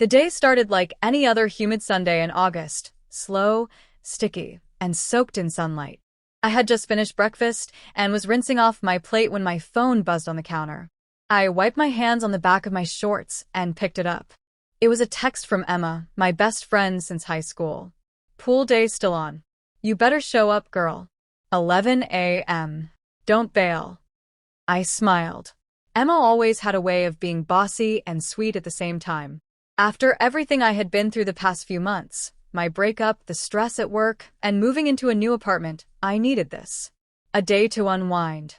The day started like any other humid Sunday in August, slow, sticky, and soaked in sunlight. I had just finished breakfast and was rinsing off my plate when my phone buzzed on the counter. I wiped my hands on the back of my shorts and picked it up. It was a text from Emma, my best friend since high school. Pool day still on. You better show up, girl. 11 a.m. Don't bail. I smiled. Emma always had a way of being bossy and sweet at the same time. After everything I had been through the past few months, my breakup, the stress at work, and moving into a new apartment, I needed this. A day to unwind.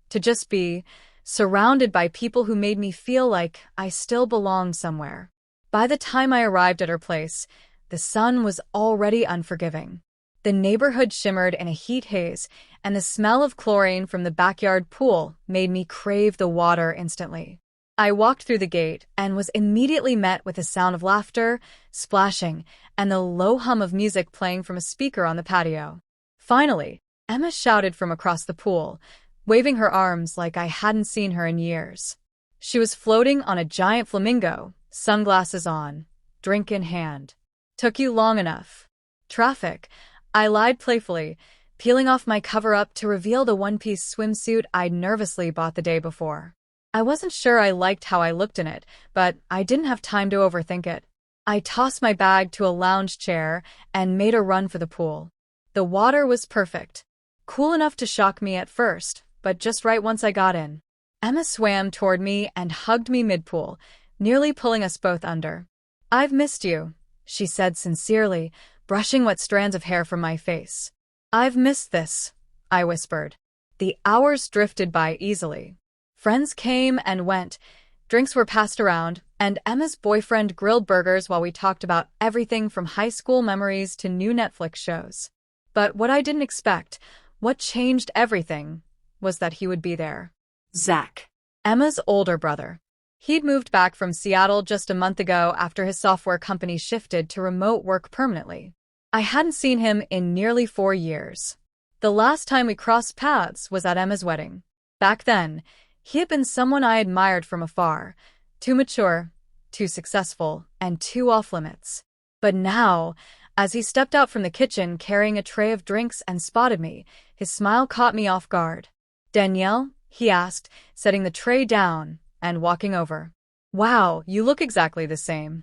To just be surrounded by people who made me feel like I still belonged somewhere. By the time I arrived at her place, the sun was already unforgiving. The neighborhood shimmered in a heat haze, and the smell of chlorine from the backyard pool made me crave the water instantly. I walked through the gate and was immediately met with the sound of laughter, splashing, and the low hum of music playing from a speaker on the patio. Finally, Emma shouted from across the pool, waving her arms like I hadn't seen her in years. She was floating on a giant flamingo, sunglasses on, drink in hand. Took you long enough. Traffic, I lied playfully, peeling off my cover-up to reveal the one-piece swimsuit I'd nervously bought the day before. I wasn't sure I liked how I looked in it, but I didn't have time to overthink it. I tossed my bag to a lounge chair and made a run for the pool. The water was perfect. Cool enough to shock me at first, but just right once I got in. Emma swam toward me and hugged me mid-pool, nearly pulling us both under. I've missed you, she said sincerely, brushing wet strands of hair from my face. I've missed this, I whispered. The hours drifted by easily. Friends came and went, drinks were passed around, and Emma's boyfriend grilled burgers while we talked about everything from high school memories to new Netflix shows. But what I didn't expect, what changed everything, was that he would be there. Zach. Emma's older brother. He'd moved back from Seattle just a month ago after his software company shifted to remote work permanently. I hadn't seen him in nearly 4 years. The last time we crossed paths was at Emma's wedding. Back then, he had been someone I admired from afar, too mature, too successful, and too off-limits. But now, as he stepped out from the kitchen carrying a tray of drinks and spotted me, his smile caught me off guard. Danielle? He asked, setting the tray down and walking over. Wow, you look exactly the same.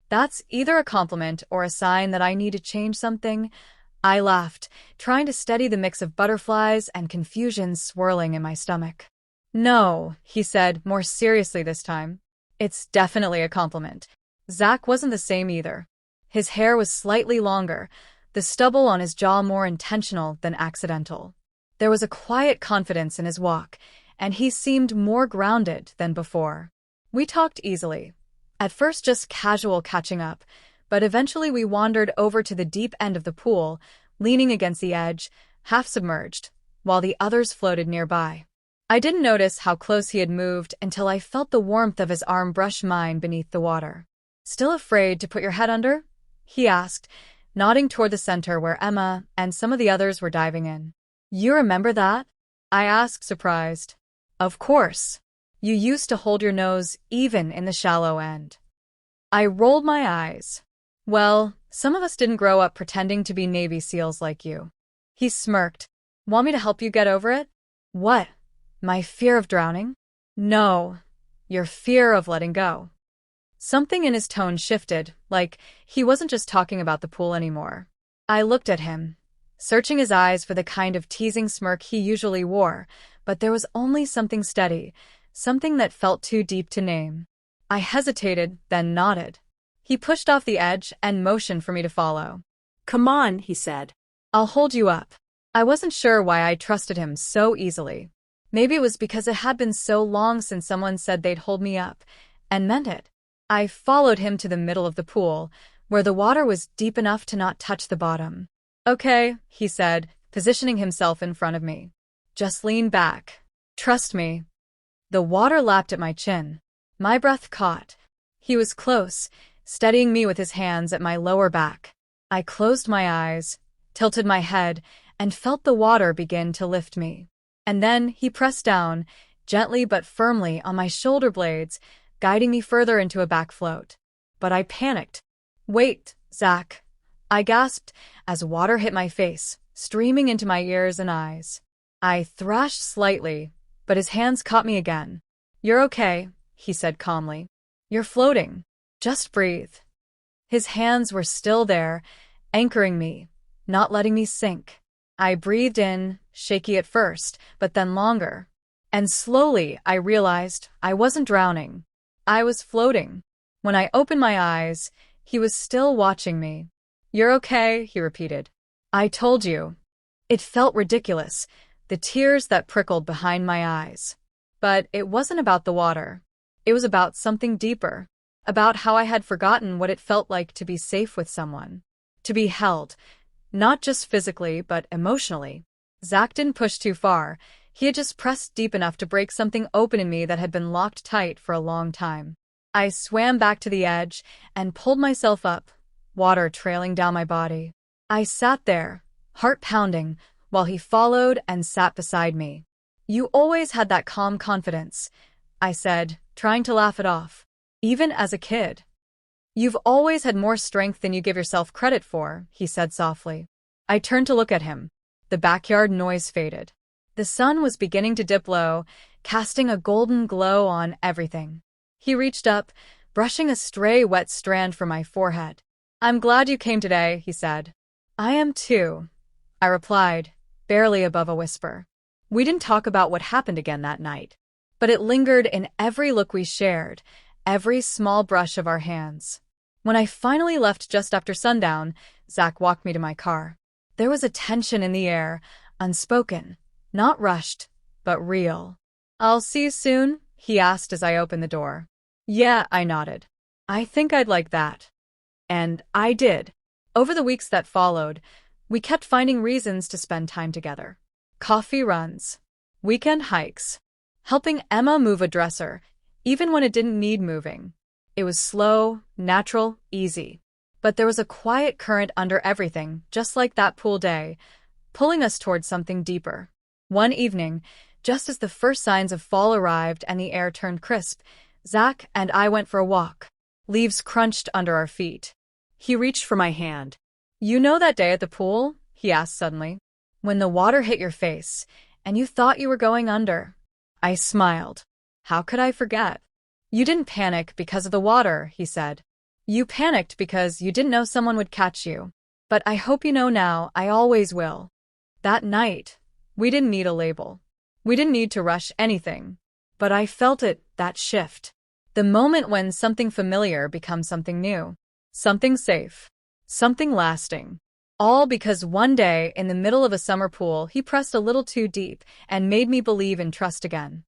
That's either a compliment or a sign that I need to change something. I laughed, trying to steady the mix of butterflies and confusion swirling in my stomach. No, he said, more seriously this time. It's definitely a compliment. Zach wasn't the same either. His hair was slightly longer, the stubble on his jaw more intentional than accidental. There was a quiet confidence in his walk, and he seemed more grounded than before. We talked easily. At first just casual catching up, but eventually we wandered over to the deep end of the pool, leaning against the edge, half submerged, while the others floated nearby. I didn't notice how close he had moved until I felt the warmth of his arm brush mine beneath the water. Still afraid to put your head under? He asked, nodding toward the center where Emma and some of the others were diving in. You remember that? I asked, surprised. Of course. You used to hold your nose even in the shallow end. I rolled my eyes. Well, some of us didn't grow up pretending to be Navy SEALs like you. He smirked. Want me to help you get over it? What? My fear of drowning? No, your fear of letting go. Something in his tone shifted, like he wasn't just talking about the pool anymore. I looked at him, searching his eyes for the kind of teasing smirk he usually wore, but there was only something steady, something that felt too deep to name. I hesitated, then nodded. He pushed off the edge and motioned for me to follow. Come on, he said. I'll hold you up. I wasn't sure why I trusted him so easily. Maybe it was because it had been so long since someone said they'd hold me up, and meant it. I followed him to the middle of the pool, where the water was deep enough to not touch the bottom. Okay, he said, positioning himself in front of me. Just lean back. Trust me. The water lapped at my chin. My breath caught. He was close, steadying me with his hands at my lower back. I closed my eyes, tilted my head, and felt the water begin to lift me. And then he pressed down, gently but firmly on my shoulder blades, guiding me further into a back float. but I panicked. Wait, Zach, I gasped as water hit my face, streaming into my ears and eyes. I thrashed slightly, but his hands caught me again. You're okay, he said calmly. You're floating. Just breathe. His hands were still there, anchoring me, not letting me sink. I breathed in, shaky at first, but then longer. And slowly I realized I wasn't drowning. I was floating. When I opened my eyes, he was still watching me. You're okay, he repeated. I told you. It felt ridiculous, the tears that prickled behind my eyes. But it wasn't about the water. It was about something deeper, about how I had forgotten what it felt like to be safe with someone, to be held, not just physically, but emotionally. Zach didn't push too far. He had just pressed deep enough to break something open in me that had been locked tight for a long time. I swam back to the edge and pulled myself up, water trailing down my body. I sat there, heart pounding, while he followed and sat beside me. You always had that calm confidence, I said, trying to laugh it off. Even as a kid. You've always had more strength than you give yourself credit for, he said softly. I turned to look at him. The backyard noise faded. The sun was beginning to dip low, casting a golden glow on everything. He reached up, brushing a stray wet strand from my forehead. I'm glad you came today, he said. I am too, I replied, barely above a whisper. We didn't talk about what happened again that night, but it lingered in every look we shared, every small brush of our hands. When I finally left just after sundown, Zach walked me to my car. There was a tension in the air, unspoken, not rushed, but real. I'll see you soon, he asked as I opened the door. Yeah, I nodded. I think I'd like that. And I did. Over the weeks that followed, we kept finding reasons to spend time together. Coffee runs, weekend hikes, helping Emma move a dresser, even when it didn't need moving. It was slow, natural, easy. But there was a quiet current under everything, just like that pool day, pulling us towards something deeper. One evening, just as the first signs of fall arrived and the air turned crisp, Zach and I went for a walk. Leaves crunched under our feet. He reached for my hand. You know that day at the pool? He asked suddenly. When the water hit your face, and you thought you were going under. I smiled. How could I forget? You didn't panic because of the water, he said. You panicked because you didn't know someone would catch you. But I hope you know now, I always will. That night, we didn't need a label. We didn't need to rush anything. But I felt it, that shift. The moment when something familiar becomes something new. Something safe. Something lasting. All because one day, in the middle of a summer pool, he pressed a little too deep and made me believe in trust again.